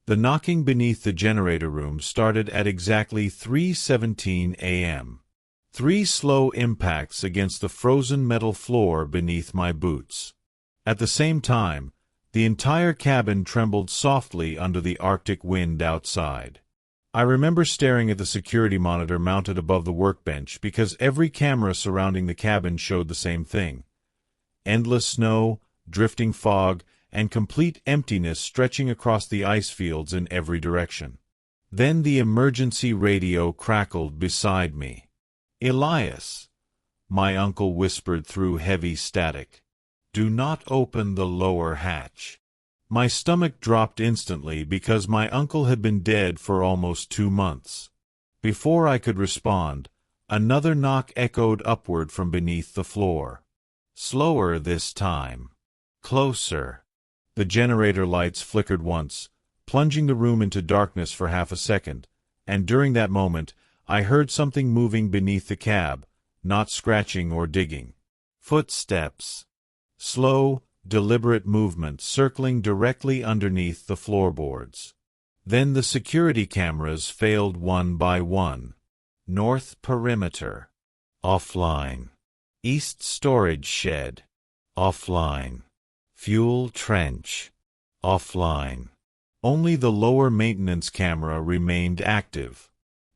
The knocking beneath the generator room started at exactly 3:17 a.m. 3 slow impacts against the frozen metal floor beneath my boots. At the same time, the entire cabin trembled softly under the Arctic wind outside. I remember staring at the security monitor mounted above the workbench because every camera surrounding the cabin showed the same thing. Endless snow, drifting fog, and complete emptiness stretching across the ice fields in every direction. Then the emergency radio crackled beside me. "Elias," my uncle whispered through heavy static. "Do not open the lower hatch." My stomach dropped instantly because my uncle had been dead for almost 2 months. Before I could respond, another knock echoed upward from beneath the floor. Slower this time. Closer. The generator lights flickered once, plunging the room into darkness for half a second, and during that moment, I heard something moving beneath the cab, not scratching or digging. Footsteps. Slow, deliberate movement circling directly underneath the floorboards. Then the security cameras failed one by one. North perimeter. Offline. East storage shed. Offline. Fuel trench. Offline. Only the lower maintenance camera remained active.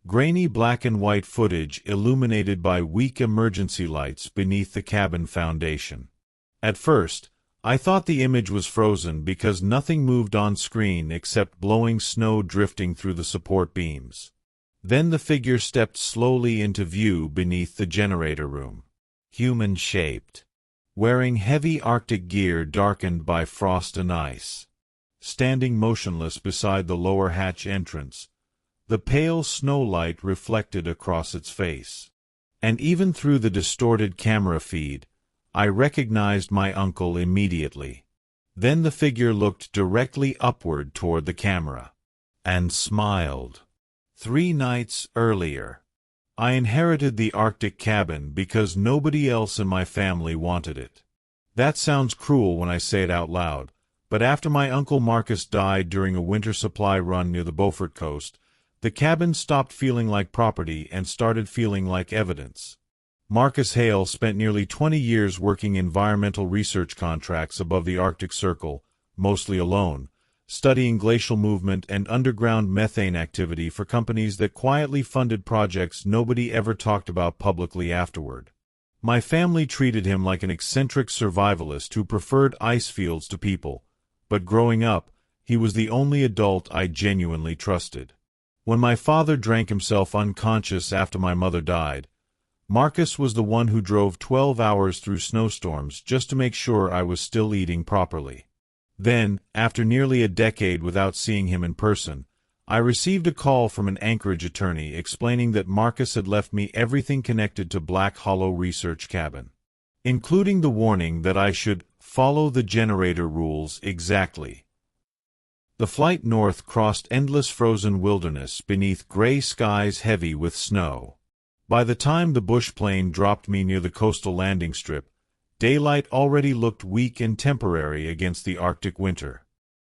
Grainy black and white footage illuminated by weak emergency lights beneath the cabin foundation. At first, I thought the image was frozen because nothing moved on screen except blowing snow drifting through the support beams. Then the figure stepped slowly into view beneath the generator room. Human-shaped. Wearing heavy Arctic gear darkened by frost and ice. Standing motionless beside the lower hatch entrance, the pale snow light reflected across its face. And even through the distorted camera feed, I recognized my uncle immediately. Then the figure looked directly upward toward the camera. And smiled. 3 nights earlier, I inherited the Arctic cabin because nobody else in my family wanted it. That sounds cruel when I say it out loud, but after my uncle Marcus died during a winter supply run near the Beaufort coast, the cabin stopped feeling like property and started feeling like evidence. Marcus Hale spent nearly 20 years working environmental research contracts above the Arctic Circle, mostly alone, studying glacial movement and underground methane activity for companies that quietly funded projects nobody ever talked about publicly afterward. My family treated him like an eccentric survivalist who preferred ice fields to people, but growing up, he was the only adult I genuinely trusted. When my father drank himself unconscious after my mother died, Marcus was the one who drove 12 hours through snowstorms just to make sure I was still eating properly. Then, after nearly a decade without seeing him in person, I received a call from an Anchorage attorney explaining that Marcus had left me everything connected to Black Hollow Research Cabin, including the warning that I should follow the generator rules exactly. The flight north crossed endless frozen wilderness beneath gray skies heavy with snow. By the time the bush plane dropped me near the coastal landing strip, daylight already looked weak and temporary against the Arctic winter.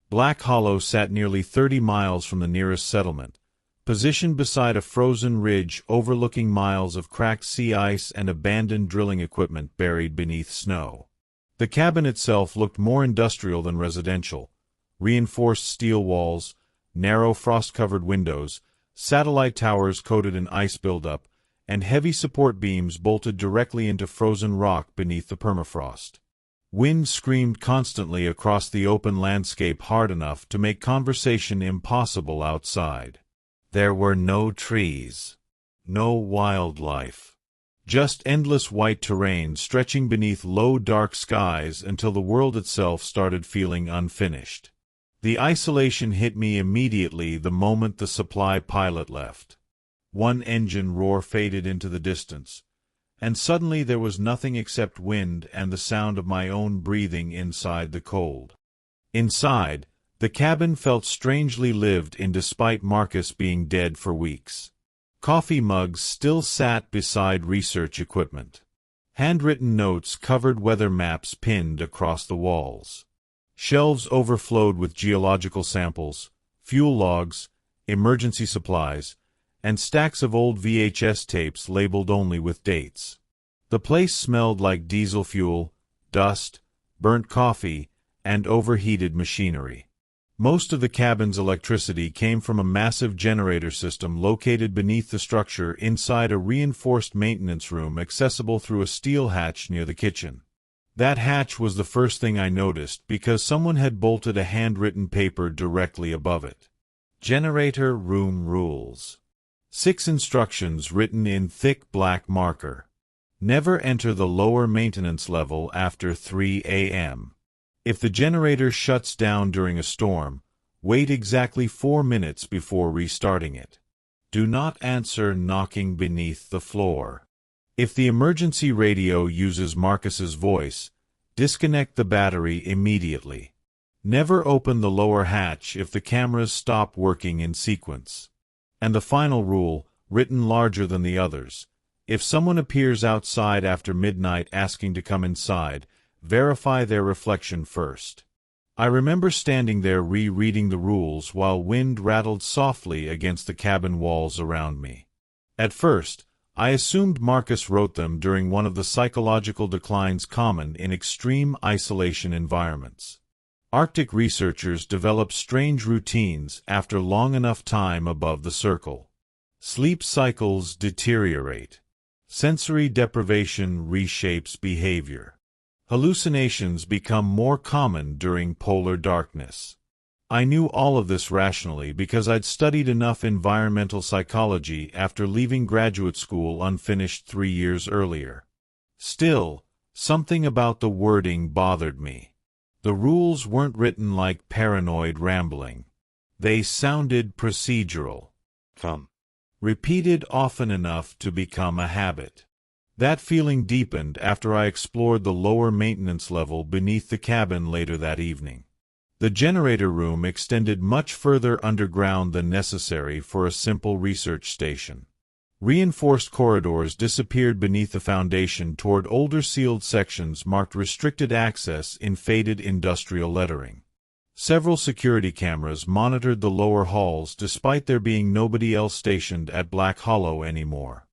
Black Hollow sat nearly 30 miles from the nearest settlement, positioned beside a frozen ridge overlooking miles of cracked sea ice and abandoned drilling equipment buried beneath snow. The cabin itself looked more industrial than residential. Reinforced steel walls, narrow frost-covered windows, satellite towers coated in ice buildup, and heavy support beams bolted directly into frozen rock beneath the permafrost. Wind screamed constantly across the open landscape hard enough to make conversation impossible outside. There were no trees, no wildlife, just endless white terrain stretching beneath low dark skies until the world itself started feeling unfinished. The isolation hit me immediately the moment the supply pilot left. One engine roar faded into the distance, and suddenly there was nothing except wind and the sound of my own breathing inside the cold. Inside, the cabin felt strangely lived in despite Marcus being dead for weeks. Coffee mugs still sat beside research equipment. Handwritten notes covered weather maps pinned across the walls. Shelves overflowed with geological samples, fuel logs, emergency supplies, and stacks of old VHS tapes labeled only with dates. The place smelled like diesel fuel, dust, burnt coffee, and overheated machinery. Most of the cabin's electricity came from a massive generator system located beneath the structure inside a reinforced maintenance room accessible through a steel hatch near the kitchen. That hatch was the first thing I noticed because someone had bolted a handwritten paper directly above it. Generator Room Rules. 6 instructions written in thick black marker. Never enter the lower maintenance level after 3 a.m. If the generator shuts down during a storm, wait exactly 4 minutes before restarting it. Do not answer knocking beneath the floor. If the emergency radio uses Marcus's voice, disconnect the battery immediately. Never open the lower hatch if the cameras stop working in sequence. And the final rule, written larger than the others: if someone appears outside after midnight asking to come inside, verify their reflection first. I remember standing there rereading the rules while wind rattled softly against the cabin walls around me. At first, I assumed Marcus wrote them during one of the psychological declines common in extreme isolation environments. Arctic researchers develop strange routines after long enough time above the circle. Sleep cycles deteriorate. Sensory deprivation reshapes behavior. Hallucinations become more common during polar darkness. I knew all of this rationally because I'd studied enough environmental psychology after leaving graduate school unfinished 3 years earlier. Still, something about the wording bothered me. The rules weren't written like paranoid rambling. They sounded procedural. Repeated often enough to become a habit. That feeling deepened after I explored the lower maintenance level beneath the cabin later that evening. The generator room extended much further underground than necessary for a simple research station. Reinforced corridors disappeared beneath the foundation toward older sealed sections marked restricted access in faded industrial lettering. Several security cameras monitored the lower halls despite there being nobody else stationed at Black Hollow anymore.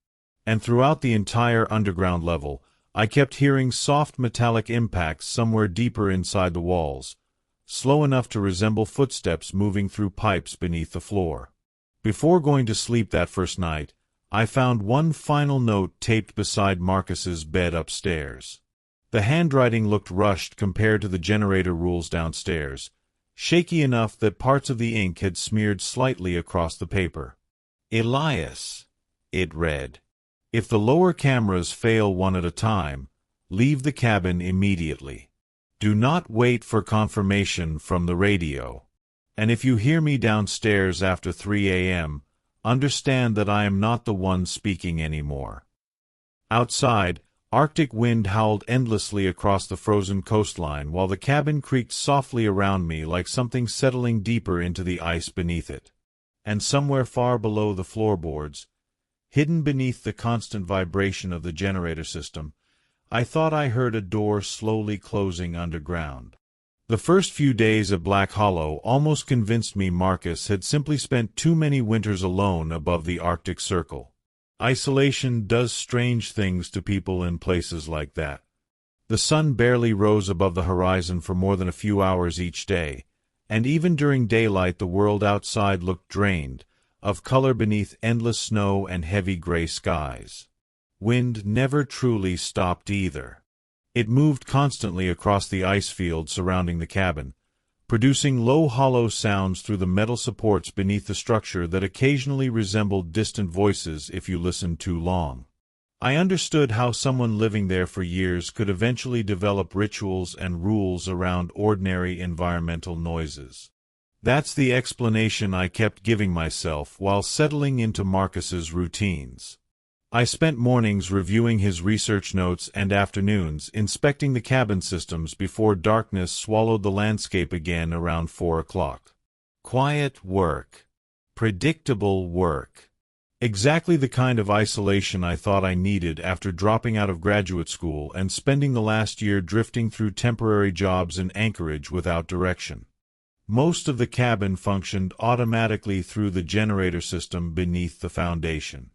And throughout the entire underground level, I kept hearing soft metallic impacts somewhere deeper inside the walls, slow enough to resemble footsteps moving through pipes beneath the floor. Before going to sleep that first night, I found one final note taped beside Marcus's bed upstairs. The handwriting looked rushed compared to the generator rules downstairs, shaky enough that parts of the ink had smeared slightly across the paper. Elias, it read. If the lower cameras fail one at a time, leave the cabin immediately. Do not wait for confirmation from the radio. And if you hear me downstairs after 3 a.m., understand that I am not the one speaking anymore. Outside, Arctic wind howled endlessly across the frozen coastline while the cabin creaked softly around me like something settling deeper into the ice beneath it. And somewhere far below the floorboards, hidden beneath the constant vibration of the generator system, I thought I heard a door slowly closing underground. The first few days at Black Hollow almost convinced me Marcus had simply spent too many winters alone above the Arctic Circle. Isolation does strange things to people in places like that. The sun barely rose above the horizon for more than a few hours each day, and even during daylight the world outside looked drained, of color beneath endless snow and heavy gray skies. Wind never truly stopped either. It moved constantly across the ice field surrounding the cabin, producing low hollow sounds through the metal supports beneath the structure that occasionally resembled distant voices if you listened too long. I understood how someone living there for years could eventually develop rituals and rules around ordinary environmental noises. That's the explanation I kept giving myself while settling into Marcus's routines. I spent mornings reviewing his research notes and afternoons inspecting the cabin systems before darkness swallowed the landscape again around 4 o'clock. Quiet work. Predictable work. Exactly the kind of isolation I thought I needed after dropping out of graduate school and spending the last year drifting through temporary jobs in Anchorage without direction. Most of the cabin functioned automatically through the generator system beneath the foundation.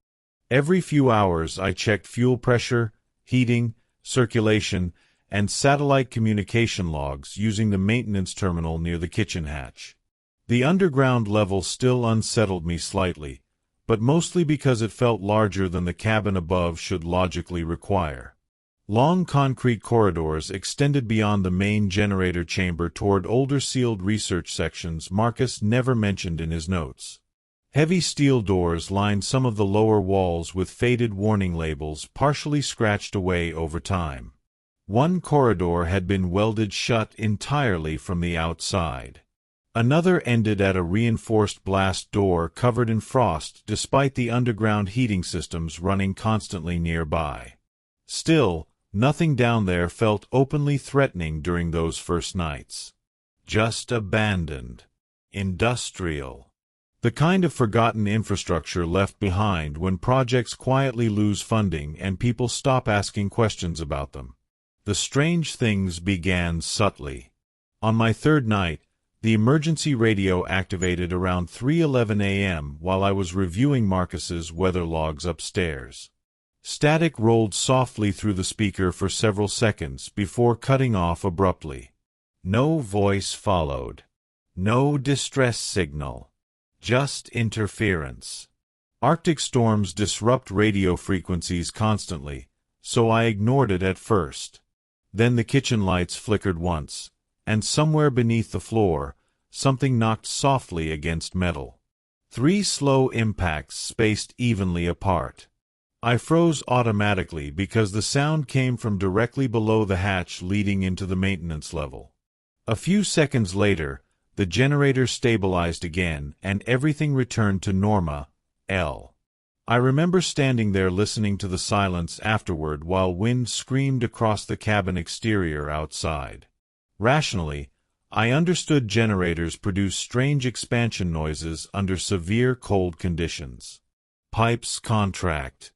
Every few hours I checked fuel pressure, heating, circulation, and satellite communication logs using the maintenance terminal near the kitchen hatch. The underground level still unsettled me slightly, but mostly because it felt larger than the cabin above should logically require. Long concrete corridors extended beyond the main generator chamber toward older sealed research sections Marcus never mentioned in his notes. Heavy steel doors lined some of the lower walls with faded warning labels partially scratched away over time. One corridor had been welded shut entirely from the outside. Another ended at a reinforced blast door covered in frost despite the underground heating systems running constantly nearby. Still, nothing down there felt openly threatening during those first nights. Just abandoned. Industrial. The kind of forgotten infrastructure left behind when projects quietly lose funding and people stop asking questions about them. The strange things began subtly. On my third night, the emergency radio activated around 3:11 a.m. while I was reviewing Marcus's weather logs upstairs. Static rolled softly through the speaker for several seconds before cutting off abruptly. No voice followed. No distress signal. Just interference. Arctic storms disrupt radio frequencies constantly, so I ignored it at first. Then the kitchen lights flickered once, and somewhere beneath the floor, something knocked softly against metal. 3 slow impacts spaced evenly apart. I froze automatically because the sound came from directly below the hatch leading into the maintenance level. A few seconds later, the generator stabilized again and everything returned to norma. I remember standing there listening to the silence afterward while wind screamed across the cabin exterior outside. Rationally, I understood generators produce strange expansion noises under severe cold conditions. Pipes contract.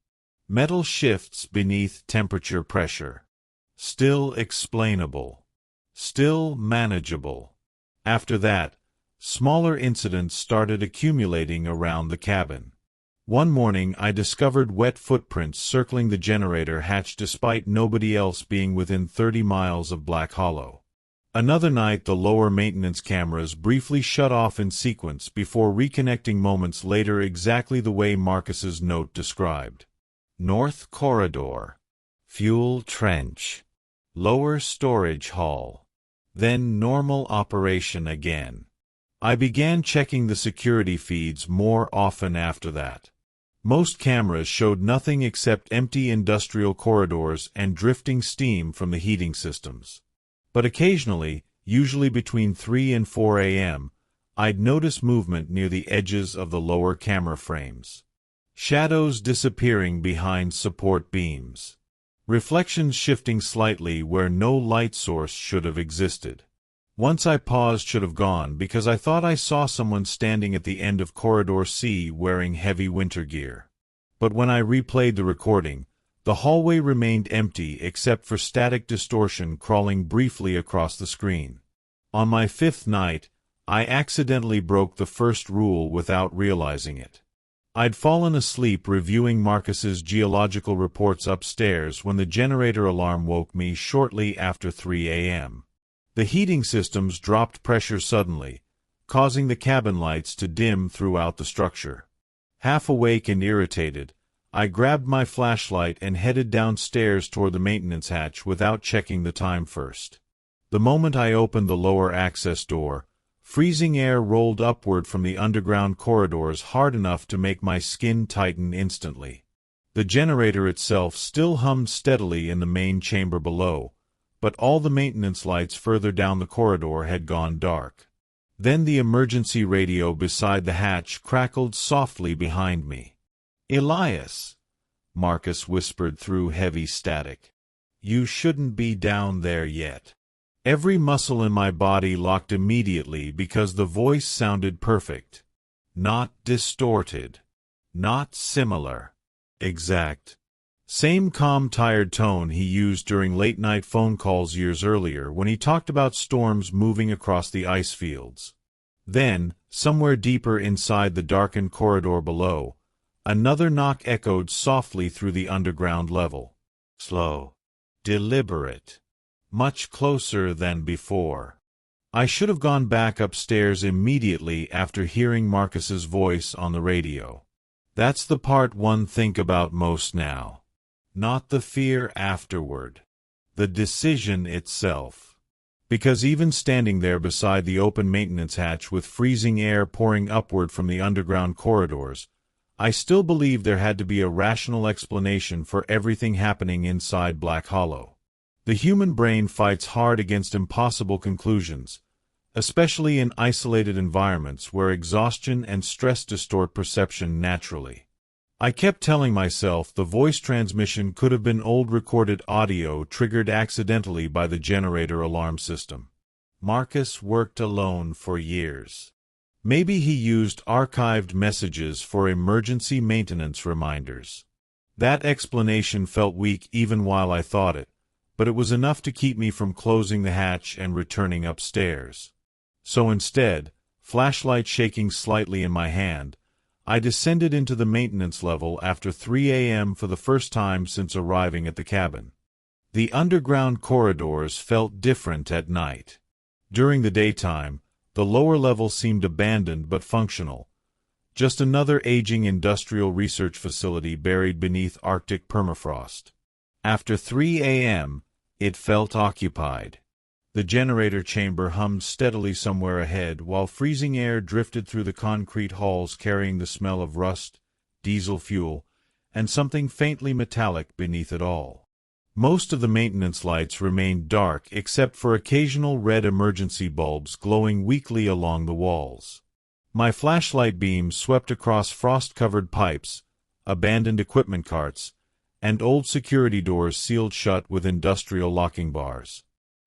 Metal shifts beneath temperature pressure. Still explainable. Still manageable. After that, smaller incidents started accumulating around the cabin. One morning I discovered wet footprints circling the generator hatch despite nobody else being within 30 miles of Black Hollow. Another night the lower maintenance cameras briefly shut off in sequence before reconnecting moments later exactly the way Marcus's note described. North Corridor. Fuel trench. Lower storage hall. Then normal operation again. I began checking the security feeds more often after that. Most cameras showed nothing except empty industrial corridors and drifting steam from the heating systems. But occasionally, usually between 3 and 4 a.m., I'd notice movement near the edges of the lower camera frames. Shadows disappearing behind support beams. Reflections shifting slightly where no light source should have existed. Once I paused should have gone because I thought I saw someone standing at the end of Corridor C wearing heavy winter gear. But when I replayed the recording, the hallway remained empty except for static distortion crawling briefly across the screen. On my 5th night, I accidentally broke the first rule without realizing it. I'd fallen asleep reviewing Marcus's geological reports upstairs when the generator alarm woke me shortly after 3 a.m. The heating systems dropped pressure suddenly, causing the cabin lights to dim throughout the structure. Half awake and irritated, I grabbed my flashlight and headed downstairs toward the maintenance hatch without checking the time first. The moment I opened the lower access door, freezing air rolled upward from the underground corridors hard enough to make my skin tighten instantly. The generator itself still hummed steadily in the main chamber below, but all the maintenance lights further down the corridor had gone dark. Then the emergency radio beside the hatch crackled softly behind me. "Elias," Marcus whispered through heavy static. "You shouldn't be down there yet." Every muscle in my body locked immediately because the voice sounded perfect. Not distorted. Not similar. Exact. Same calm, tired tone he used during late-night phone calls years earlier when he talked about storms moving across the ice fields. Then, somewhere deeper inside the darkened corridor below, another knock echoed softly through the underground level. Slow. Deliberate. Much closer than before. I should have gone back upstairs immediately after hearing Marcus's voice on the radio. That's the part one think about most now. Not the fear afterward. The decision itself. Because even standing there beside the open maintenance hatch with freezing air pouring upward from the underground corridors, I still believed there had to be a rational explanation for everything happening inside Black Hollow. The human brain fights hard against impossible conclusions, especially in isolated environments where exhaustion and stress distort perception naturally. I kept telling myself the voice transmission could have been old recorded audio triggered accidentally by the generator alarm system. Marcus worked alone for years. Maybe he used archived messages for emergency maintenance reminders. That explanation felt weak even while I thought it, but it was enough to keep me from closing the hatch and returning upstairs. So instead, flashlight shaking slightly in my hand, I descended into the maintenance level after 3 a.m. for the first time since arriving at the cabin. The underground corridors felt different at night. During the daytime, the lower level seemed abandoned but functional, just another aging industrial research facility buried beneath Arctic permafrost. After 3 a.m., it felt occupied. The generator chamber hummed steadily somewhere ahead, while freezing air drifted through the concrete halls carrying the smell of rust, diesel fuel, and something faintly metallic beneath it all. Most of the maintenance lights remained dark except for occasional red emergency bulbs glowing weakly along the walls. My flashlight beam swept across frost-covered pipes, abandoned equipment carts, and old security doors sealed shut with industrial locking bars.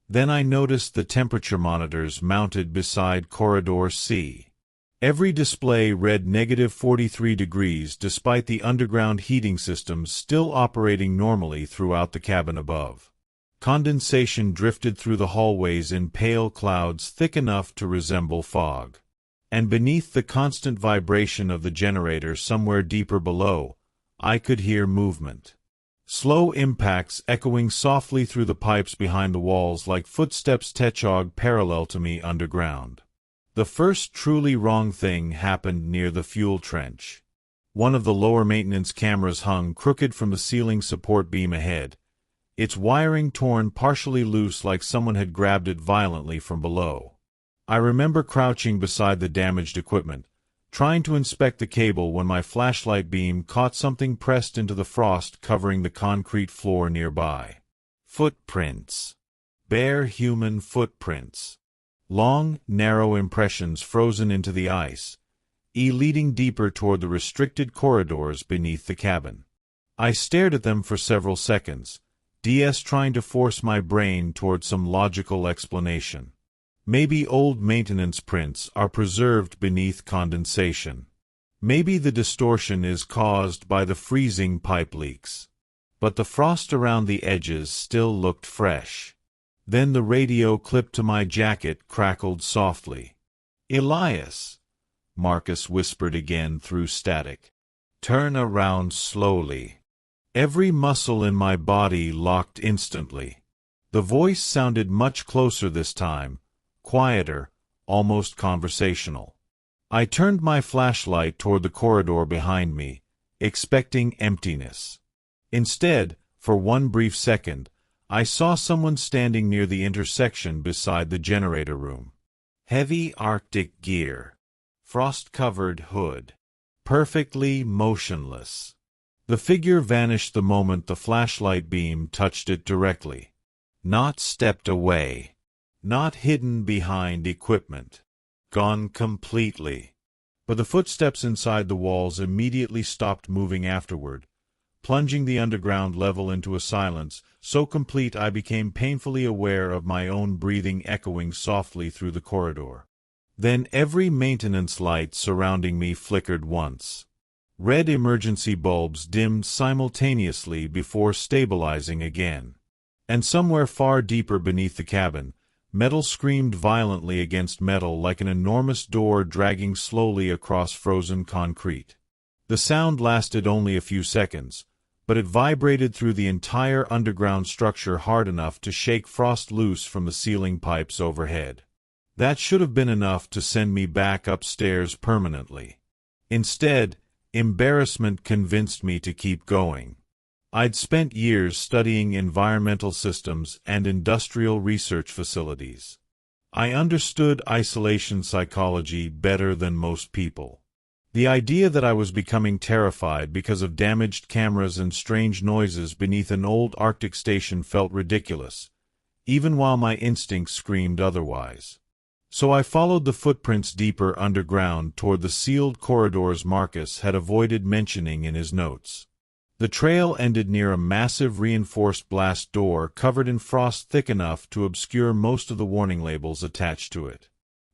Then I noticed the temperature monitors mounted beside Corridor C. Every display read -43 degrees despite the underground heating systems still operating normally throughout the cabin above. Condensation drifted through the hallways in pale clouds thick enough to resemble fog. And beneath the constant vibration of the generator somewhere deeper below, I could hear movement. Slow impacts echoing softly through the pipes behind the walls like footsteps techog parallel to me underground. The first truly wrong thing happened near the fuel trench. One of the lower maintenance cameras hung crooked from the ceiling support beam ahead, its wiring torn partially loose like someone had grabbed it violently from below. I remember crouching beside the damaged equipment, trying to inspect the cable when my flashlight beam caught something pressed into the frost covering the concrete floor nearby. Footprints. Bare human footprints. Long, narrow impressions frozen into the ice, leading deeper toward the restricted corridors beneath the cabin. I stared at them for several seconds, trying to force my brain toward some logical explanation. Maybe old maintenance prints are preserved beneath condensation. Maybe the distortion is caused by the freezing pipe leaks. But the frost around the edges still looked fresh. Then the radio clipped to my jacket crackled softly. "Elias," Marcus whispered again through static. "Turn around slowly." Every muscle in my body locked instantly. The voice sounded much closer this time, quieter, almost conversational. I turned my flashlight toward the corridor behind me, expecting emptiness. Instead, for one brief second, I saw someone standing near the intersection beside the generator room. Heavy Arctic gear. Frost-covered hood. Perfectly motionless. The figure vanished the moment the flashlight beam touched it directly. Not stepped away. Not hidden behind equipment. Gone completely. But the footsteps inside the walls immediately stopped moving afterward, plunging the underground level into a silence so complete I became painfully aware of my own breathing echoing softly through the corridor. Then every maintenance light surrounding me flickered once. Red emergency bulbs dimmed simultaneously before stabilizing again. And somewhere far deeper beneath the cabin, Metal screamed violently against metal like an enormous door dragging slowly across frozen concrete. The sound lasted only a few seconds, but it vibrated through the entire underground structure hard enough to shake frost loose from the ceiling pipes overhead. That should have been enough to send me back upstairs permanently. Instead, embarrassment convinced me to keep going. I'd spent years studying environmental systems and industrial research facilities. I understood isolation psychology better than most people. The idea that I was becoming terrified because of damaged cameras and strange noises beneath an old Arctic station felt ridiculous, even while my instincts screamed otherwise. So I followed the footprints deeper underground toward the sealed corridors Marcus had avoided mentioning in his notes. The trail ended near a massive reinforced blast door covered in frost thick enough to obscure most of the warning labels attached to it.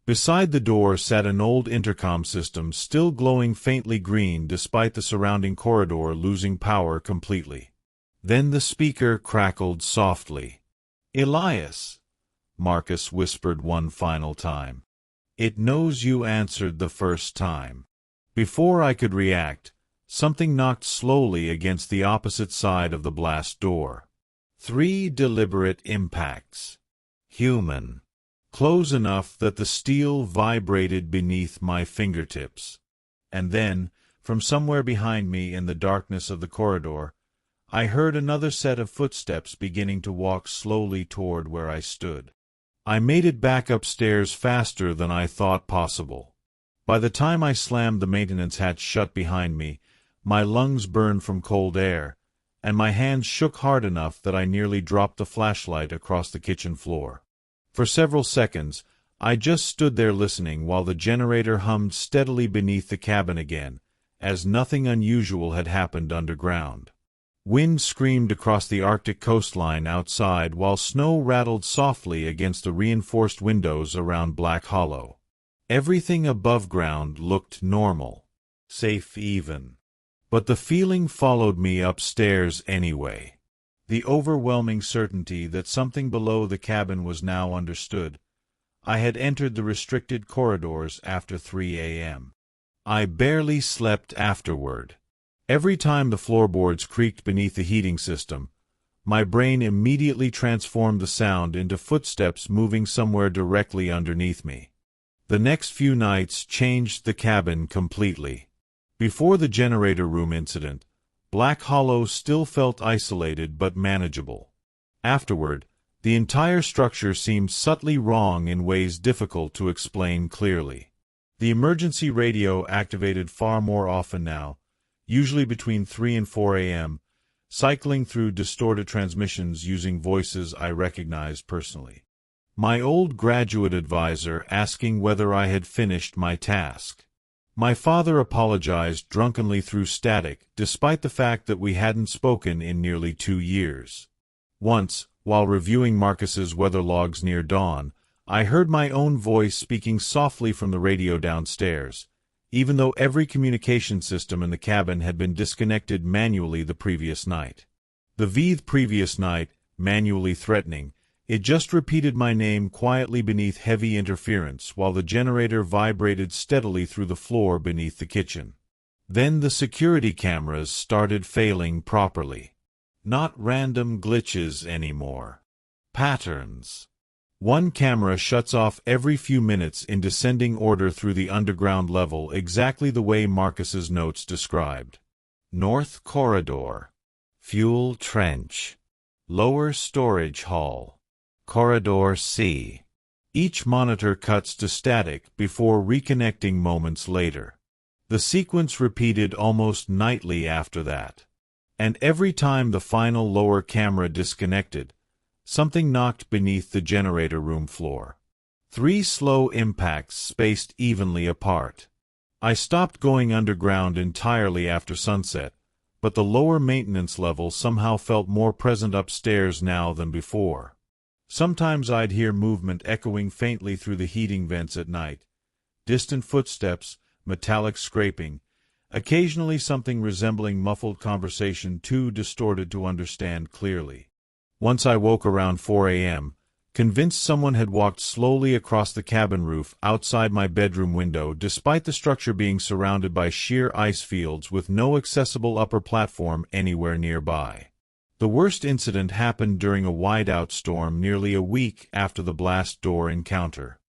Beside the door sat an old intercom system still glowing faintly green despite the surrounding corridor losing power completely. Then the speaker crackled softly. "Elias," Marcus whispered one final time. "It knows you answered the first time." Before I could react, something knocked slowly against the opposite side of the blast door. 3 deliberate impacts. Human. Close enough that the steel vibrated beneath my fingertips. And then, from somewhere behind me in the darkness of the corridor, I heard another set of footsteps beginning to walk slowly toward where I stood. I made it back upstairs faster than I thought possible. By the time I slammed the maintenance hatch shut behind me, my lungs burned from cold air, and my hands shook hard enough that I nearly dropped the flashlight across the kitchen floor. For several seconds, I just stood there listening while the generator hummed steadily beneath the cabin again, as nothing unusual had happened underground. Wind screamed across the Arctic coastline outside while snow rattled softly against the reinforced windows around Black Hollow. Everything above ground looked normal, safe even. But the feeling followed me upstairs anyway. The overwhelming certainty that something below the cabin was now understood. I had entered the restricted corridors after 3 a.m. I barely slept afterward. Every time the floorboards creaked beneath the heating system, my brain immediately transformed the sound into footsteps moving somewhere directly underneath me. The next few nights changed the cabin completely. Before the generator room incident, Black Hollow still felt isolated but manageable. Afterward, the entire structure seemed subtly wrong in ways difficult to explain clearly. The emergency radio activated far more often now, usually between 3 and 4 a.m., cycling through distorted transmissions using voices I recognized personally. My old graduate advisor asking whether I had finished my task. My father apologized drunkenly through static, despite the fact that we hadn't spoken in nearly 2 years. Once, while reviewing Marcus's weather logs near dawn, I heard my own voice speaking softly from the radio downstairs, even though every communication system in the cabin had been disconnected manually the previous night. The previous night, manually threatening, it just repeated my name quietly beneath heavy interference while the generator vibrated steadily through the floor beneath the kitchen. Then the security cameras started failing properly. Not random glitches anymore. Patterns. One camera shuts off every few minutes in descending order through the underground level exactly the way Marcus's notes described. North Corridor. Fuel Trench. Lower Storage Hall. Corridor C. Each monitor cuts to static before reconnecting moments later. The sequence repeated almost nightly after that. And every time the final lower camera disconnected, something knocked beneath the generator room floor. 3 slow impacts spaced evenly apart. I stopped going underground entirely after sunset, but the lower maintenance level somehow felt more present upstairs now than before. Sometimes I'd hear movement echoing faintly through the heating vents at night, distant footsteps, metallic scraping, occasionally something resembling muffled conversation too distorted to understand clearly. Once I woke around 4 a.m., convinced someone had walked slowly across the cabin roof outside my bedroom window despite the structure being surrounded by sheer ice fields with no accessible upper platform anywhere nearby. The worst incident happened during a whiteout storm nearly a week after the blast door encounter.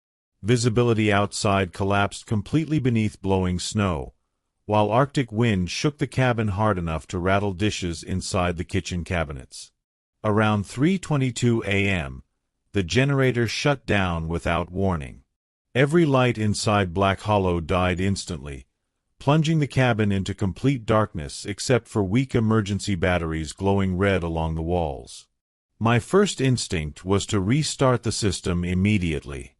Visibility outside collapsed completely beneath blowing snow, while Arctic wind shook the cabin hard enough to rattle dishes inside the kitchen cabinets. Around 3:22 a.m., the generator shut down without warning. Every light inside Black Hollow died instantly, plunging the cabin into complete darkness except for weak emergency batteries glowing red along the walls. My first instinct was to restart the system immediately.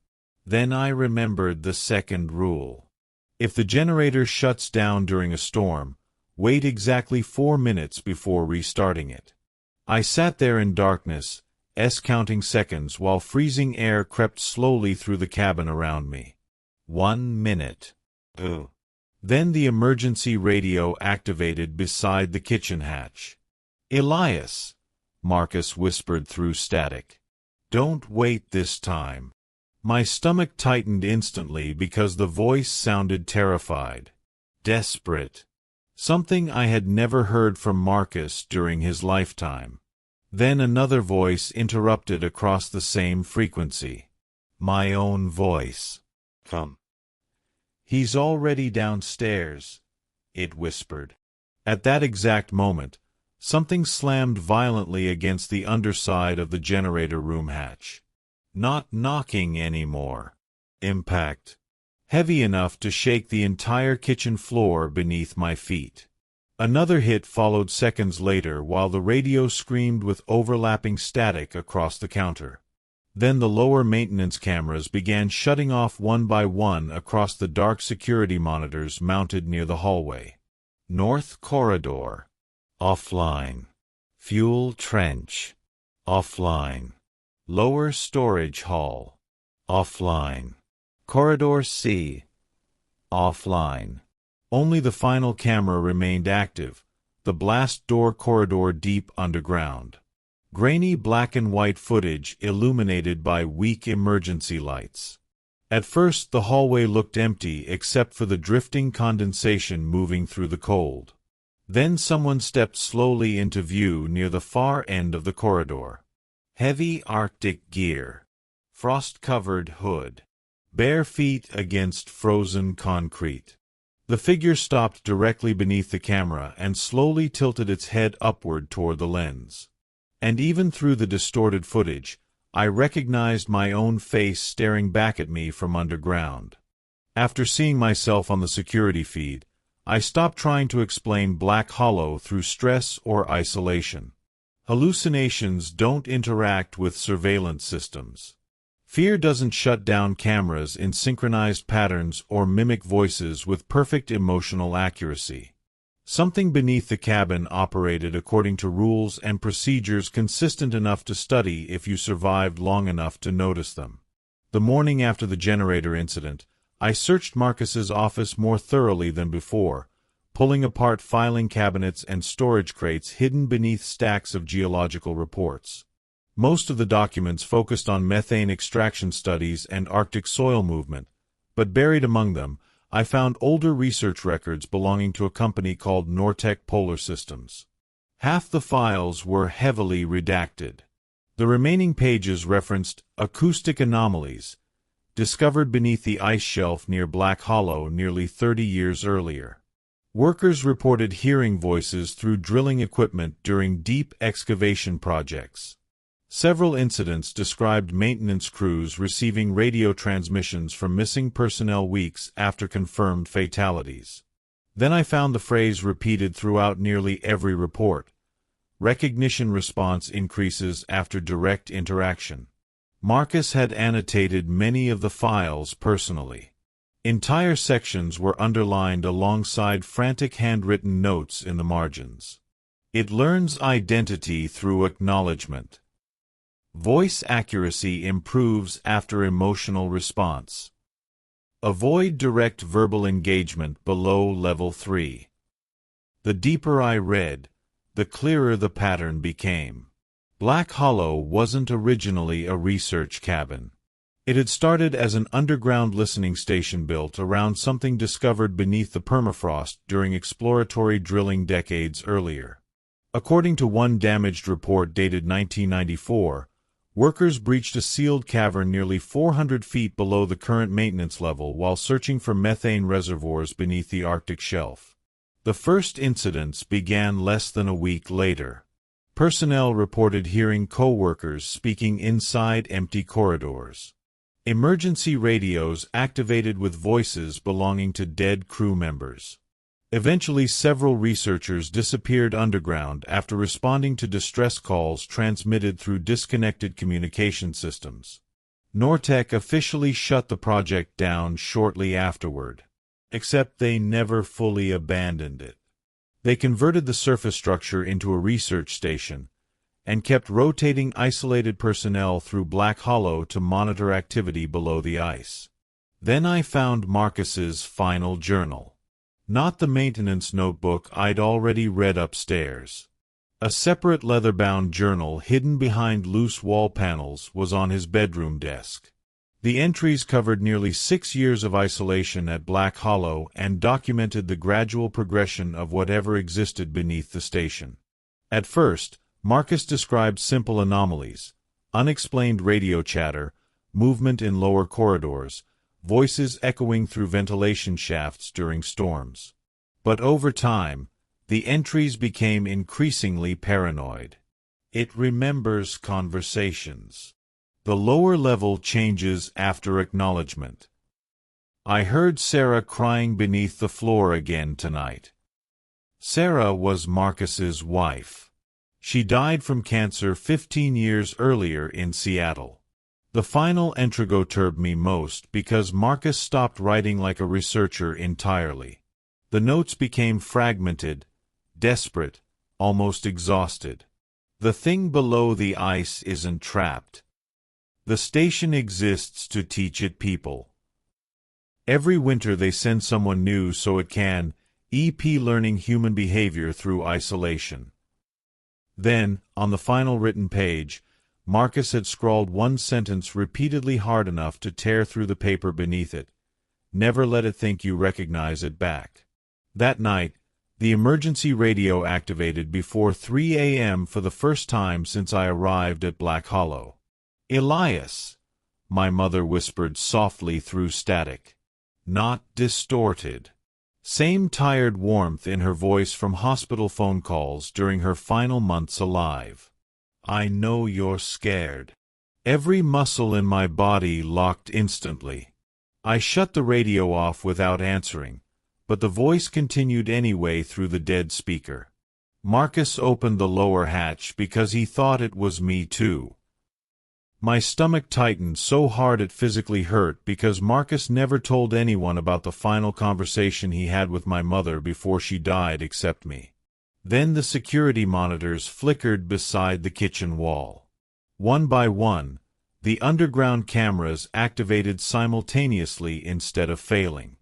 Then I remembered the second rule. If the generator shuts down during a storm, wait exactly 4 minutes before restarting it. I sat there in darkness, counting seconds while freezing air crept slowly through the cabin around me. 1 minute. Ugh. Then the emergency radio activated beside the kitchen hatch. "Elias," Marcus whispered through static. "Don't wait this time." My stomach tightened instantly because the voice sounded terrified, desperate. Something I had never heard from Marcus during his lifetime. Then another voice interrupted across the same frequency. My own voice. "Come." "He's already downstairs," it whispered. At that exact moment, something slammed violently against the underside of the generator room hatch. Not knocking anymore. Impact. Heavy enough to shake the entire kitchen floor beneath my feet. Another hit followed seconds later while the radio screamed with overlapping static across the counter. Then the lower maintenance cameras began shutting off one by one across the dark security monitors mounted near the hallway. North corridor. Offline. Fuel trench. Offline. Lower storage hall. Offline. Corridor C. Offline. Only the final camera remained active, the blast door corridor deep underground. Grainy black and white footage illuminated by weak emergency lights. At first the hallway looked empty except for the drifting condensation moving through the cold. Then someone stepped slowly into view near the far end of the corridor. Heavy Arctic gear. Frost-covered hood. Bare feet against frozen concrete. The figure stopped directly beneath the camera and slowly tilted its head upward toward the lens. And even through the distorted footage, I recognized my own face staring back at me from underground. After seeing myself on the security feed, I stopped trying to explain Black Hollow through stress or isolation. Hallucinations don't interact with surveillance systems. Fear doesn't shut down cameras in synchronized patterns or mimic voices with perfect emotional accuracy. Something beneath the cabin operated according to rules and procedures consistent enough to study if you survived long enough to notice them. The morning after the generator incident, I searched Marcus's office more thoroughly than before, pulling apart filing cabinets and storage crates hidden beneath stacks of geological reports. Most of the documents focused on methane extraction studies and Arctic soil movement, but buried among them, I found older research records belonging to a company called Nortec Polar Systems. Half the files were heavily redacted. The remaining pages referenced acoustic anomalies, discovered beneath the ice shelf near Black Hollow nearly 30 years earlier. Workers reported hearing voices through drilling equipment during deep excavation projects. Several incidents described maintenance crews receiving radio transmissions from missing personnel weeks after confirmed fatalities. Then I found the phrase repeated throughout nearly every report. Recognition response increases after direct interaction. Marcus had annotated many of the files personally. Entire sections were underlined alongside frantic handwritten notes in the margins. It learns identity through acknowledgement. Voice accuracy improves after emotional response. Avoid direct verbal engagement below level 3. The deeper I read, the clearer the pattern became. Black Hollow wasn't originally a research cabin. It had started as an underground listening station built around something discovered beneath the permafrost during exploratory drilling decades earlier. According to one damaged report dated 1994, workers breached a sealed cavern nearly 400 feet below the current maintenance level while searching for methane reservoirs beneath the Arctic shelf. The first incidents began less than a week later. Personnel reported hearing co-workers speaking inside empty corridors. Emergency radios activated with voices belonging to dead crew members. Eventually, several researchers disappeared underground after responding to distress calls transmitted through disconnected communication systems. Nortec officially shut the project down shortly afterward. Except they never fully abandoned it. They converted the surface structure into a research station and kept rotating isolated personnel through Black Hollow to monitor activity below the ice. Then I found Marcus's final journal. Not the maintenance notebook I'd already read upstairs. A separate leather-bound journal hidden behind loose wall panels was on his bedroom desk. The entries covered nearly 6 years of isolation at Black Hollow and documented the gradual progression of whatever existed beneath the station. At first, Marcus described simple anomalies: unexplained radio chatter, movement in lower corridors, voices echoing through ventilation shafts during storms. But over time, the entries became increasingly paranoid. It remembers conversations. The lower level changes after acknowledgement. I heard Sarah crying beneath the floor again tonight. Sarah was Marcus's wife. She died from cancer 15 years earlier in Seattle. The final entry disturbed me most because Marcus stopped writing like a researcher entirely. The notes became fragmented, desperate, almost exhausted. The thing below the ice isn't trapped. The station exists to teach it people. Every winter they send someone new so it can, learning human behavior through isolation. Then, on the final written page, Marcus had scrawled one sentence repeatedly hard enough to tear through the paper beneath it. Never let it think you recognize it back. That night, the emergency radio activated before 3 a.m. for the first time since I arrived at Black Hollow. "Elias," my mother whispered softly through static. Not distorted. Same tired warmth in her voice from hospital phone calls during her final months alive. "I know you're scared." Every muscle in my body locked instantly. I shut the radio off without answering, but the voice continued anyway through the dead speaker. Marcus opened the lower hatch because he thought it was me too. My stomach tightened so hard it physically hurt because Marcus never told anyone about the final conversation he had with my mother before she died except me. Then the security monitors flickered beside the kitchen wall. One by one, the underground cameras activated simultaneously instead of failing.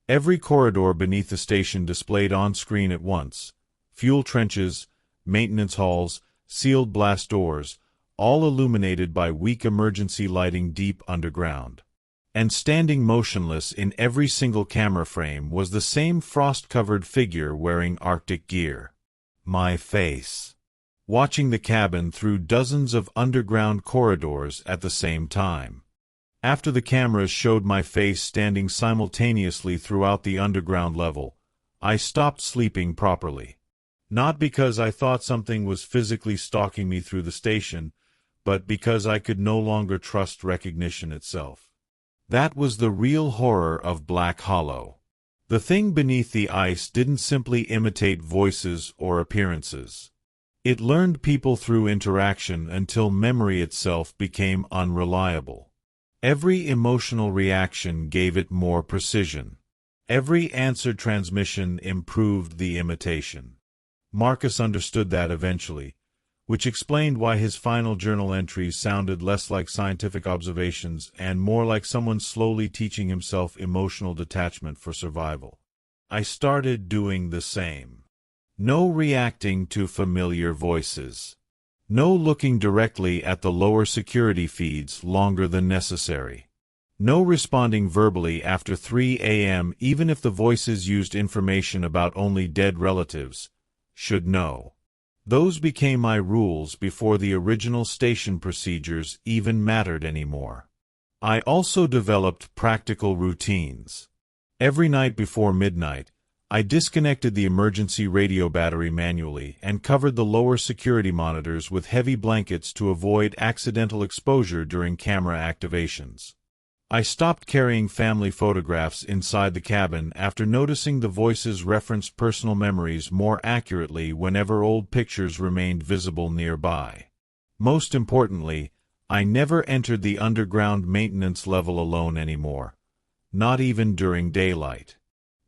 Every corridor beneath the station displayed on screen at once: fuel trenches, maintenance halls, sealed blast doors, all illuminated by weak emergency lighting deep underground. And standing motionless in every single camera frame was the same frost-covered figure wearing Arctic gear. My face. Watching the cabin through dozens of underground corridors at the same time. After the cameras showed my face standing simultaneously throughout the underground level, I stopped sleeping properly. Not because I thought something was physically stalking me through the station, but because I could no longer trust recognition itself. That was the real horror of Black Hollow. The thing beneath the ice didn't simply imitate voices or appearances. It learned people through interaction until memory itself became unreliable. Every emotional reaction gave it more precision. Every answered transmission improved the imitation. Marcus understood that eventually, which explained why his final journal entries sounded less like scientific observations and more like someone slowly teaching himself emotional detachment for survival. I started doing the same. No reacting to familiar voices. No looking directly at the lower security feeds longer than necessary. No responding verbally after 3 a.m. even if the voices used information about only dead relatives. Should know. Those became my rules before the original station procedures even mattered anymore. I also developed practical routines. Every night before midnight, I disconnected the emergency radio battery manually and covered the lower security monitors with heavy blankets to avoid accidental exposure during camera activations. I stopped carrying family photographs inside the cabin after noticing the voices referenced personal memories more accurately whenever old pictures remained visible nearby. Most importantly, I never entered the underground maintenance level alone anymore, not even during daylight.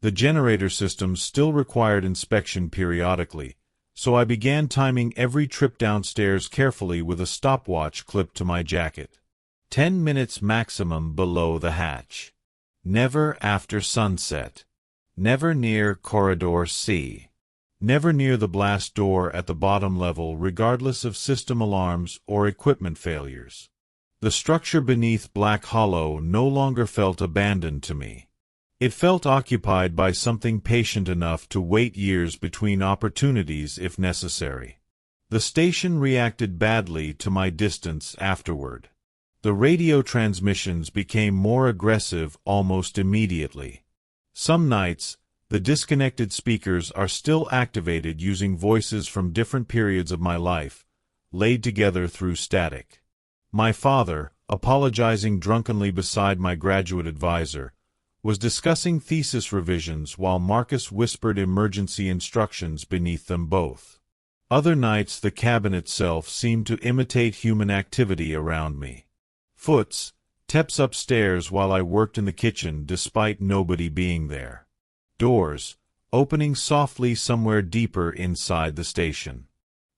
The generator systems still required inspection periodically, so I began timing every trip downstairs carefully with a stopwatch clipped to my jacket. 10 minutes maximum below the hatch. Never after sunset. Never near Corridor C. Never near the blast door at the bottom level regardless of system alarms or equipment failures. The structure beneath Black Hollow no longer felt abandoned to me. It felt occupied by something patient enough to wait years between opportunities if necessary. The station reacted badly to my distance afterward. The radio transmissions became more aggressive almost immediately. Some nights, the disconnected speakers are still activated using voices from different periods of my life, laid together through static. My father, apologizing drunkenly beside my graduate advisor, was discussing thesis revisions while Marcus whispered emergency instructions beneath them both. Other nights the cabin itself seemed to imitate human activity around me. Steps upstairs while I worked in the kitchen despite nobody being there. Doors, opening softly somewhere deeper inside the station.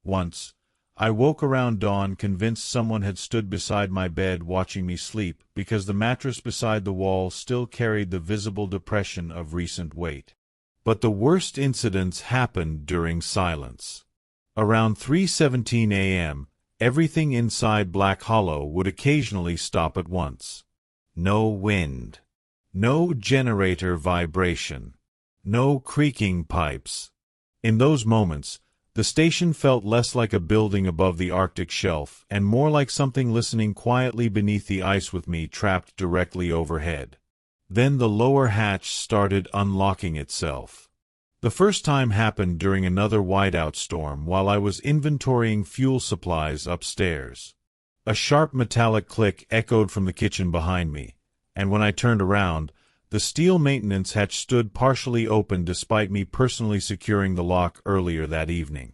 Once, I woke around dawn convinced someone had stood beside my bed watching me sleep because the mattress beside the wall still carried the visible depression of recent weight. But the worst incidents happened during silence. Around 3:17 a.m., everything inside Black Hollow would occasionally stop at once. No wind. No generator vibration. No creaking pipes. In those moments, the station felt less like a building above the Arctic shelf and more like something listening quietly beneath the ice with me trapped directly overhead. Then the lower hatch started unlocking itself. The first time happened during another whiteout storm while I was inventorying fuel supplies upstairs. A sharp metallic click echoed from the kitchen behind me, and when I turned around, the steel maintenance hatch stood partially open despite me personally securing the lock earlier that evening.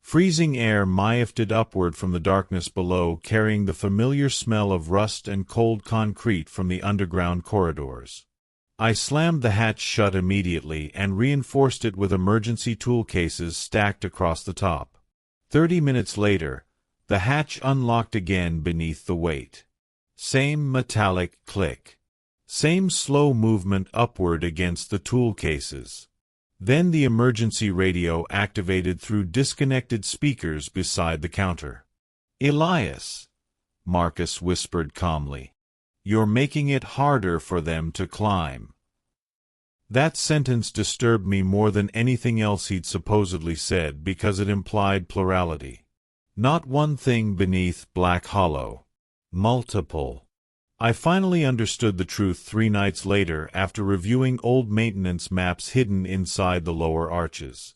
Freezing air wafted upward from the darkness below, carrying the familiar smell of rust and cold concrete from the underground corridors. I slammed the hatch shut immediately and reinforced it with emergency tool cases stacked across the top. 30 minutes later, the hatch unlocked again beneath the weight. Same metallic click. Same slow movement upward against the tool cases. Then the emergency radio activated through disconnected speakers beside the counter. "Elias," Marcus whispered calmly. "You're making it harder for them to climb." That sentence disturbed me more than anything else he'd supposedly said because it implied plurality. Not one thing beneath Black Hollow. Multiple. I finally understood the truth 3 nights later after reviewing old maintenance maps hidden inside the lower arches.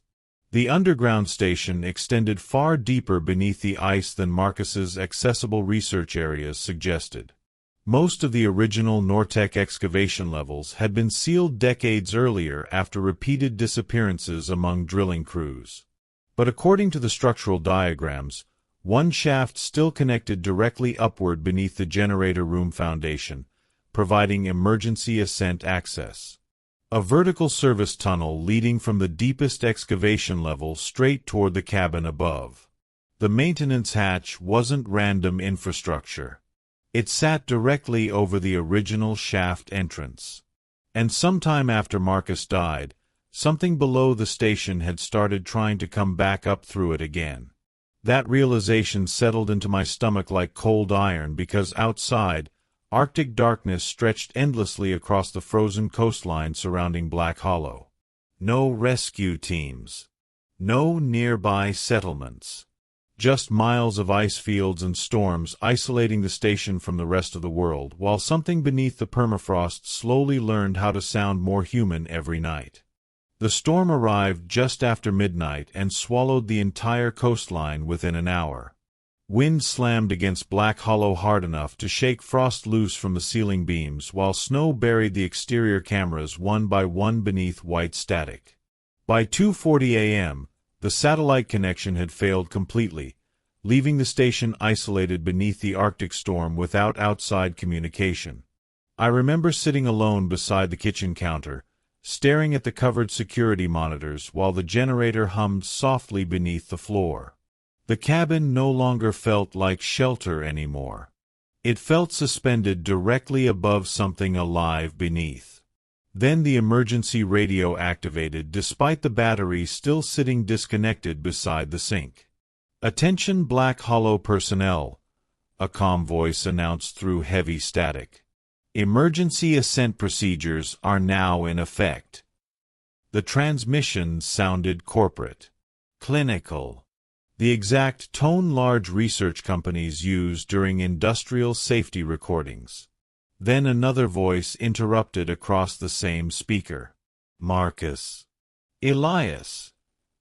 The underground station extended far deeper beneath the ice than Marcus's accessible research areas suggested. Most of the original Nortec excavation levels had been sealed decades earlier after repeated disappearances among drilling crews. But according to the structural diagrams, one shaft still connected directly upward beneath the generator room foundation, providing emergency ascent access. A vertical service tunnel leading from the deepest excavation level straight toward the cabin above. The maintenance hatch wasn't random infrastructure. It sat directly over the original shaft entrance. And sometime after Marcus died, something below the station had started trying to come back up through it again. That realization settled into my stomach like cold iron because outside, Arctic darkness stretched endlessly across the frozen coastline surrounding Black Hollow. No rescue teams. No nearby settlements. Just miles of ice fields and storms isolating the station from the rest of the world, while something beneath the permafrost slowly learned how to sound more human every night. The storm arrived just after midnight and swallowed the entire coastline within an hour. Wind slammed against Black Hollow hard enough to shake frost loose from the ceiling beams, while snow buried the exterior cameras one by one beneath white static. By 2:40 a.m., the satellite connection had failed completely, leaving the station isolated beneath the Arctic storm without outside communication. I remember sitting alone beside the kitchen counter, staring at the covered security monitors while the generator hummed softly beneath the floor. The cabin no longer felt like shelter anymore. It felt suspended directly above something alive beneath. Then the emergency radio activated despite the battery still sitting disconnected beside the sink. "Attention Black Hollow personnel," a calm voice announced through heavy static. "Emergency ascent procedures are now in effect." The transmission sounded corporate. Clinical. The exact tone large research companies use during industrial safety recordings. Then another voice interrupted across the same speaker. "Marcus. Elias,"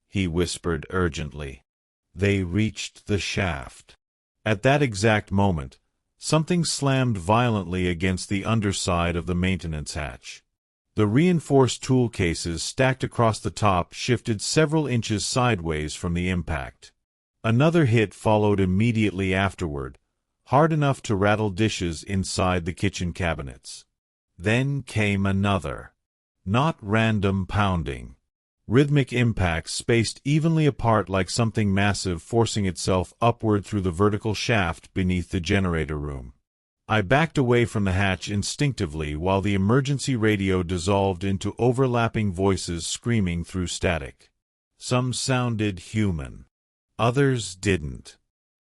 he whispered urgently. They reached the shaft. At that exact moment, something slammed violently against the underside of the maintenance hatch. The reinforced tool cases stacked across the top shifted several inches sideways from the impact. Another hit followed immediately afterward, hard enough to rattle dishes inside the kitchen cabinets. Then came another. Not random pounding. Rhythmic impacts spaced evenly apart like something massive forcing itself upward through the vertical shaft beneath the generator room. I backed away from the hatch instinctively while the emergency radio dissolved into overlapping voices screaming through static. Some sounded human. Others didn't.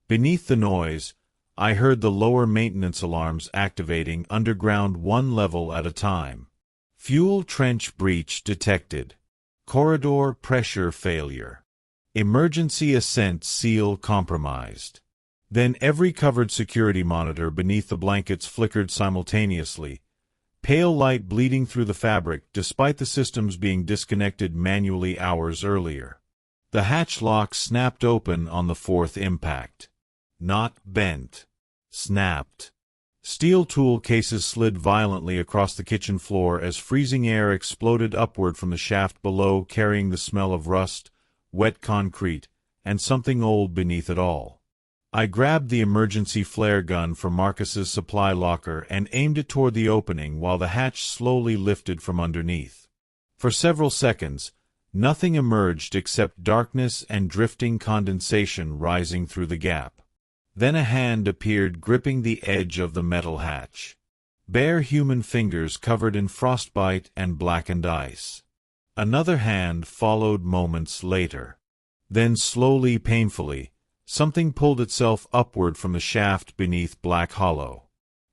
Beneath the noise, I heard the lower maintenance alarms activating underground one level at a time. Fuel trench breach detected. Corridor pressure failure. Emergency ascent seal compromised. Then every covered security monitor beneath the blankets flickered simultaneously, pale light bleeding through the fabric despite the systems being disconnected manually hours earlier. The hatch lock snapped open on the fourth impact. Not bent. Snapped. Steel tool cases slid violently across the kitchen floor as freezing air exploded upward from the shaft below, carrying the smell of rust, wet concrete, and something old beneath it all. I grabbed the emergency flare gun from Marcus's supply locker and aimed it toward the opening while the hatch slowly lifted from underneath. For several seconds, nothing emerged except darkness and drifting condensation rising through the gap. Then a hand appeared gripping the edge of the metal hatch. Bare human fingers covered in frostbite and blackened ice. Another hand followed moments later. Then slowly, painfully, something pulled itself upward from the shaft beneath Black Hollow.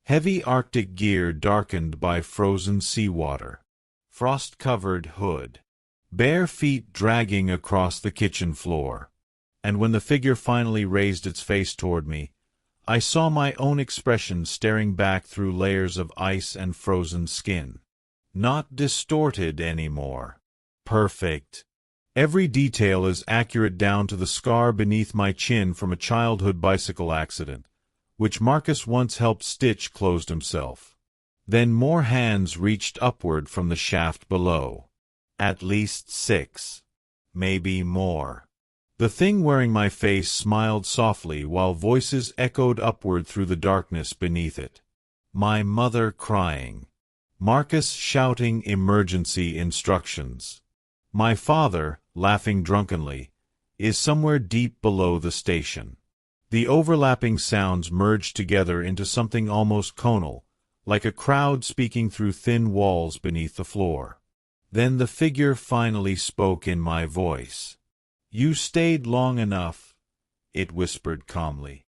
Heavy Arctic gear darkened by frozen seawater. Frost-covered hood. Bare feet dragging across the kitchen floor. And when the figure finally raised its face toward me, I saw my own expression staring back through layers of ice and frozen skin. Not distorted anymore. Perfect. Every detail is accurate down to the scar beneath my chin from a childhood bicycle accident, which Marcus once helped stitch closed himself. Then more hands reached upward from the shaft below. At least 6. Maybe more. The thing wearing my face smiled softly while voices echoed upward through the darkness beneath it. My mother crying. Marcus shouting emergency instructions. My father, laughing drunkenly, is somewhere deep below the station. The overlapping sounds merged together into something almost conal, like a crowd speaking through thin walls beneath the floor. Then the figure finally spoke in my voice. "You stayed long enough. it whispered calmly.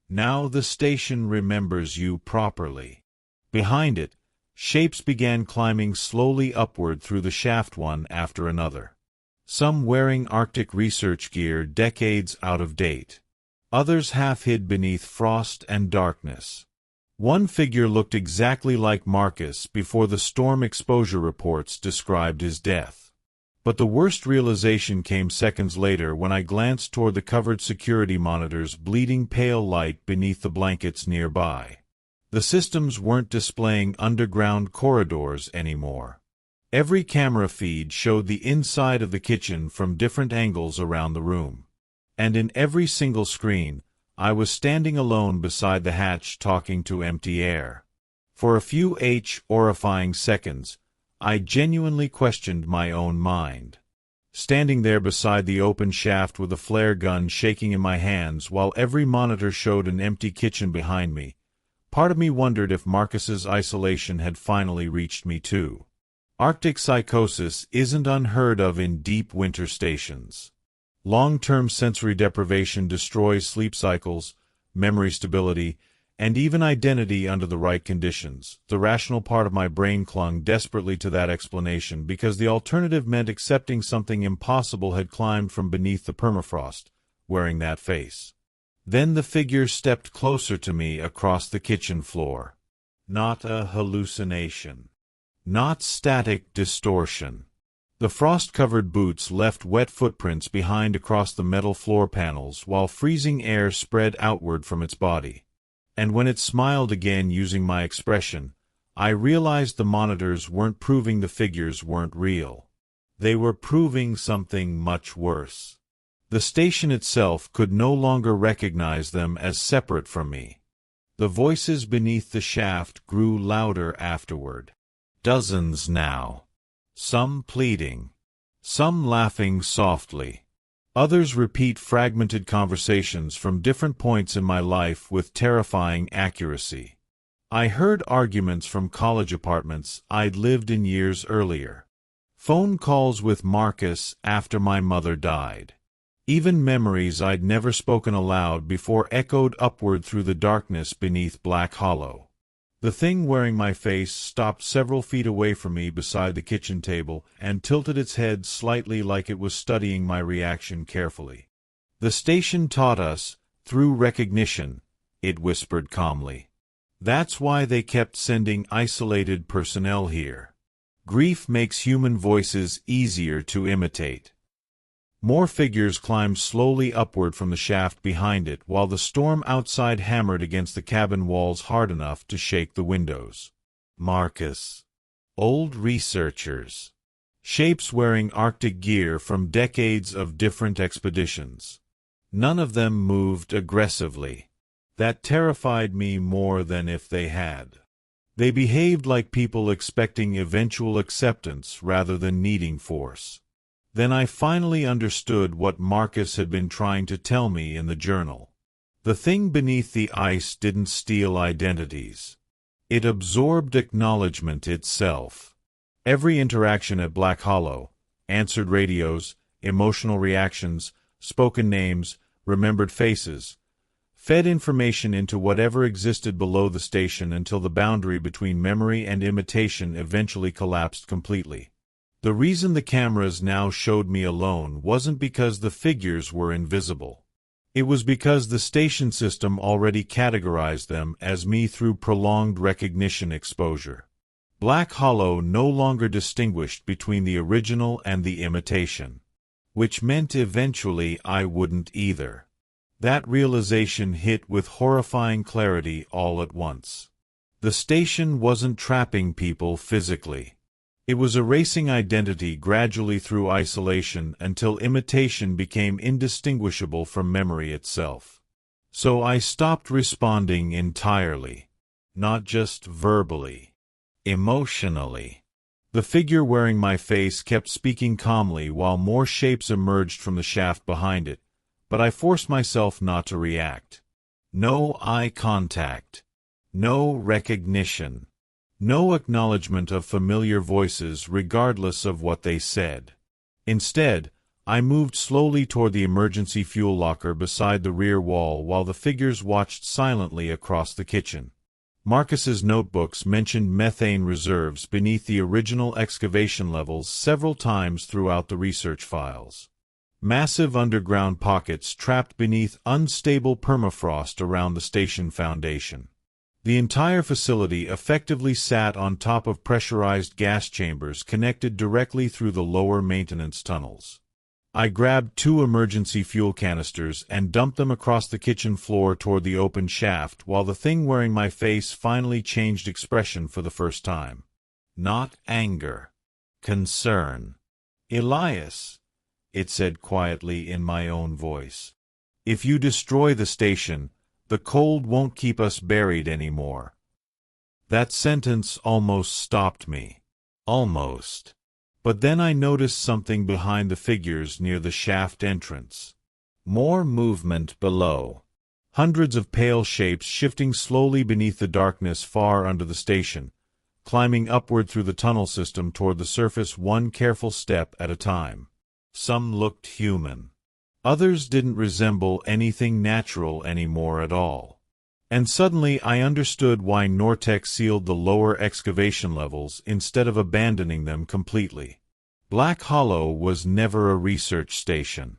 Now the station remembers you properly. Behind it, shapes began climbing slowly upward through the shaft one after another. Some wearing Arctic research gear decades out of date. Others half hid beneath frost and darkness. One figure looked exactly like Marcus before the storm exposure reports described his death. But the worst realization came seconds later when I glanced toward the covered security monitors bleeding pale light beneath the blankets nearby. The systems weren't displaying underground corridors anymore. Every camera feed showed the inside of the kitchen from different angles around the room. And in every single screen, I was standing alone beside the hatch talking to empty air. For a few horrifying seconds, I genuinely questioned my own mind. Standing there beside the open shaft with a flare gun shaking in my hands while every monitor showed an empty kitchen behind me, part of me wondered if Marcus's isolation had finally reached me too. Arctic psychosis isn't unheard of in deep winter stations. Long-term sensory deprivation destroys sleep cycles, memory stability, and even identity under the right conditions. The rational part of my brain clung desperately to that explanation because the alternative meant accepting something impossible had climbed from beneath the permafrost, wearing that face. Then the figure stepped closer to me across the kitchen floor. Not a hallucination. Not static distortion. The frost-covered boots left wet footprints behind across the metal floor panels while freezing air spread outward from its body. And when it smiled again using my expression, I realized the monitors weren't proving the figures weren't real. They were proving something much worse. The station itself could no longer recognize them as separate from me. The voices beneath the shaft grew louder afterward. Dozens now. Some pleading. Some laughing softly. Others repeat fragmented conversations from different points in my life with terrifying accuracy. I heard arguments from college apartments I'd lived in years earlier. Phone calls with Marcus after my mother died. Even memories I'd never spoken aloud before echoed upward through the darkness beneath Black Hollow. The thing wearing my face stopped several feet away from me beside the kitchen table and tilted its head slightly like it was studying my reaction carefully. The station taught us, through recognition, it whispered calmly. That's why they kept sending isolated personnel here. Grief makes human voices easier to imitate. More figures climbed slowly upward from the shaft behind it while the storm outside hammered against the cabin walls hard enough to shake the windows. Marcus. Old researchers. Shapes wearing Arctic gear from decades of different expeditions. None of them moved aggressively. That terrified me more than if they had. They behaved like people expecting eventual acceptance rather than needing force. Then I finally understood what Marcus had been trying to tell me in the journal. The thing beneath the ice didn't steal identities. It absorbed acknowledgement itself. Every interaction at Black Hollow, answered radios, emotional reactions, spoken names, remembered faces, fed information into whatever existed below the station until the boundary between memory and imitation eventually collapsed completely. The reason the cameras now showed me alone wasn't because the figures were invisible. It was because the station system already categorized them as me through prolonged recognition exposure. Black Hollow no longer distinguished between the original and the imitation. Which meant eventually I wouldn't either. That realization hit with horrifying clarity all at once. The station wasn't trapping people physically. It was erasing identity gradually through isolation until imitation became indistinguishable from memory itself. So I stopped responding entirely. Not just verbally. Emotionally. The figure wearing my face kept speaking calmly while more shapes emerged from the shaft behind it, but I forced myself not to react. No eye contact. No recognition. No acknowledgement of familiar voices regardless of what they said. Instead, I moved slowly toward the emergency fuel locker beside the rear wall while the figures watched silently across the kitchen. Marcus's notebooks mentioned methane reserves beneath the original excavation levels several times throughout the research files. Massive underground pockets trapped beneath unstable permafrost around the station foundation. The entire facility effectively sat on top of pressurized gas chambers connected directly through the lower maintenance tunnels. I grabbed 2 emergency fuel canisters and dumped them across the kitchen floor toward the open shaft while the thing wearing my face finally changed expression for the first time. Not anger. Concern. "Elias," it said quietly in my own voice. "If you destroy the station, the cold won't keep us buried anymore." That sentence almost stopped me. Almost. But then I noticed something behind the figures near the shaft entrance. More movement below. Hundreds of pale shapes shifting slowly beneath the darkness far under the station, climbing upward through the tunnel system toward the surface one careful step at a time. Some looked human. Others didn't resemble anything natural anymore at all. And suddenly I understood why Nortec sealed the lower excavation levels instead of abandoning them completely. Black Hollow was never a research station.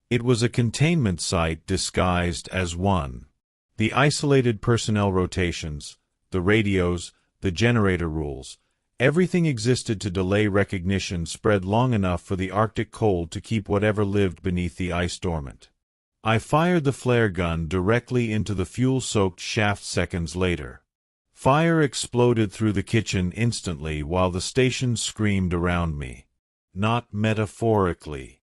It was a containment site disguised as one. The isolated personnel rotations, the radios, the generator rules, everything existed to delay recognition spread long enough for the Arctic cold to keep whatever lived beneath the ice dormant. I fired the flare gun directly into the fuel-soaked shaft seconds later. Fire exploded through the kitchen instantly while the station screamed around me. Not metaphorically.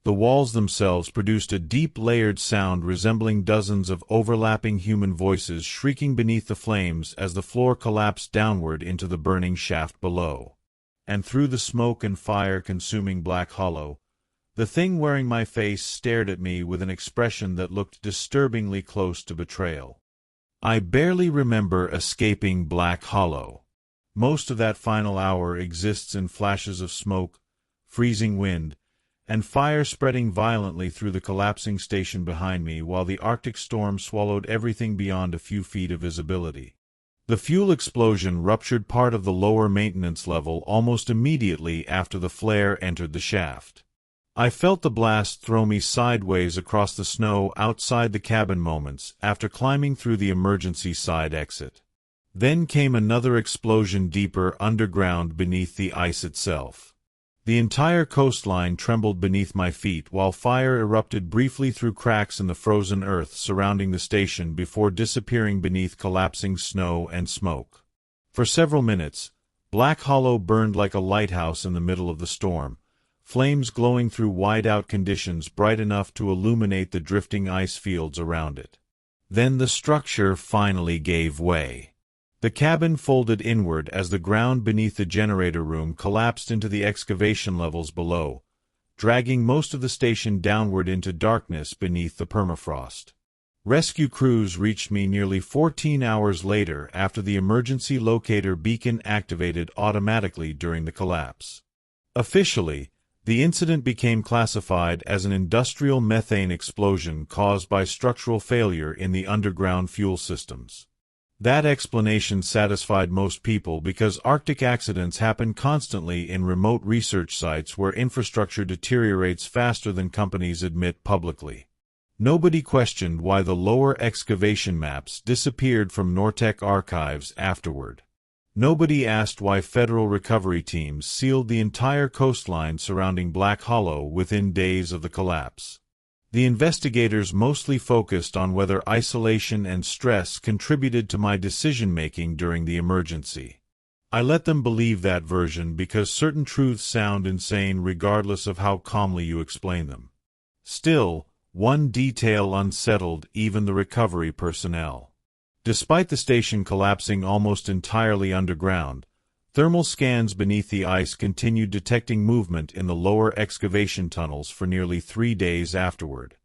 The walls themselves produced a deep layered sound resembling dozens of overlapping human voices shrieking beneath the flames as the floor collapsed downward into the burning shaft below. And through the smoke and fire consuming Black Hollow, the thing wearing my face stared at me with an expression that looked disturbingly close to betrayal. I barely remember escaping Black Hollow. Most of that final hour exists in flashes of smoke, freezing wind, and fire spreading violently through the collapsing station behind me while the Arctic storm swallowed everything beyond a few feet of visibility. The fuel explosion ruptured part of the lower maintenance level almost immediately after the flare entered the shaft. I felt the blast throw me sideways across the snow outside the cabin moments after climbing through the emergency side exit. Then came another explosion deeper underground beneath the ice itself. The entire coastline trembled beneath my feet while fire erupted briefly through cracks in the frozen earth surrounding the station before disappearing beneath collapsing snow and smoke. For several minutes, Black Hollow burned like a lighthouse in the middle of the storm, flames glowing through wide-out conditions bright enough to illuminate the drifting ice fields around it. Then the structure finally gave way. The cabin folded inward as the ground beneath the generator room collapsed into the excavation levels below, dragging most of the station downward into darkness beneath the permafrost. Rescue crews reached me nearly 14 hours later after the emergency locator beacon activated automatically during the collapse. Officially, the incident became classified as an industrial methane explosion caused by structural failure in the underground fuel systems. That explanation satisfied most people because Arctic accidents happen constantly in remote research sites where infrastructure deteriorates faster than companies admit publicly. Nobody questioned why the lower excavation maps disappeared from Nortec archives afterward. Nobody asked why federal recovery teams sealed the entire coastline surrounding Black Hollow within days of the collapse. The investigators mostly focused on whether isolation and stress contributed to my decision-making during the emergency. I let them believe that version because certain truths sound insane regardless of how calmly you explain them. Still, one detail unsettled even the recovery personnel. Despite the station collapsing almost entirely underground, thermal scans beneath the ice continued detecting movement in the lower excavation tunnels for nearly 3 days afterward.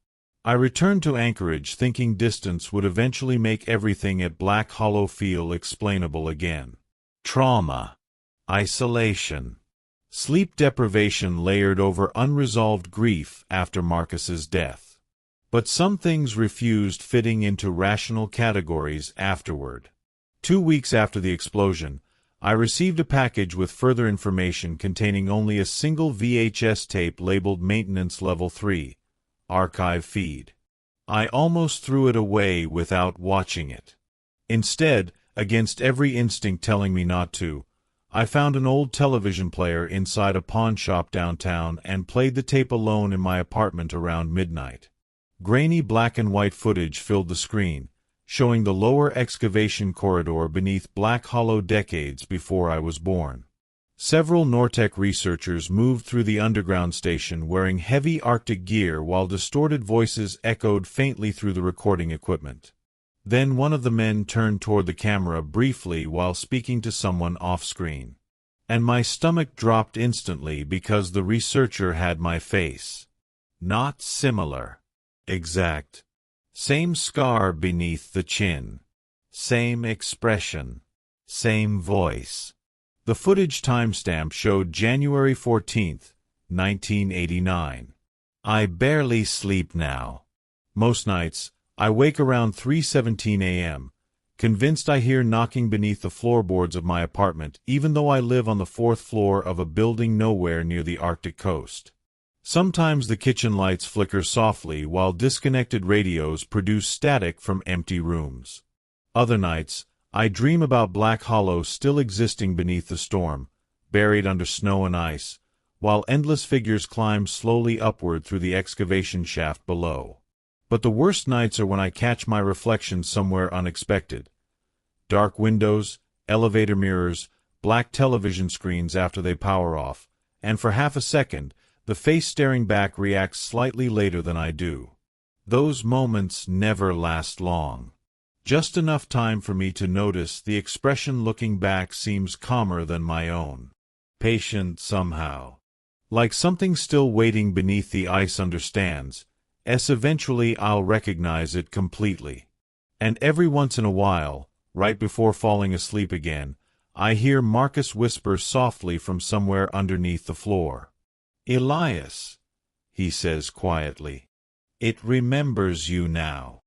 I returned to Anchorage thinking distance would eventually make everything at Black Hollow feel explainable again. Trauma. Isolation. Sleep deprivation layered over unresolved grief after Marcus's death. But some things refused fitting into rational categories afterward. 2 weeks after the explosion, I received a package with further information containing only a single VHS tape labeled Maintenance Level 3, Archive Feed. I almost threw it away without watching it. Instead, against every instinct telling me not to, I found an old television player inside a pawn shop downtown and played the tape alone in my apartment around midnight. Grainy black and white footage filled the screen, showing the lower excavation corridor beneath black hollow decades before I was born. Several Nortec researchers moved through the underground station wearing heavy Arctic gear while distorted voices echoed faintly through the recording equipment. Then one of the men turned toward the camera briefly while speaking to someone off-screen. And my stomach dropped instantly because the researcher had my face. Not similar. Exact. Same scar beneath the chin. Same expression. Same voice. The footage timestamp showed January 14th, 1989. I barely sleep now. Most nights, I wake around 3:17 a.m., convinced I hear knocking beneath the floorboards of my apartment, even though I live on the 4th floor of a building nowhere near the Arctic coast. Sometimes the kitchen lights flicker softly while disconnected radios produce static from empty rooms. Other nights, I dream about Black Hollow still existing beneath the storm, buried under snow and ice, while endless figures climb slowly upward through the excavation shaft below. But the worst nights are when I catch my reflection somewhere unexpected. Dark windows, elevator mirrors, black television screens after they power off, and for half a second, the face staring back reacts slightly later than I do. Those moments never last long. Just enough time for me to notice the expression looking back seems calmer than my own. Patient somehow. Like something still waiting beneath the ice understands, eventually I'll recognize it completely. And every once in a while, right before falling asleep again, I hear Marcus whisper softly from somewhere underneath the floor. "Elias," he says quietly. "It remembers you now."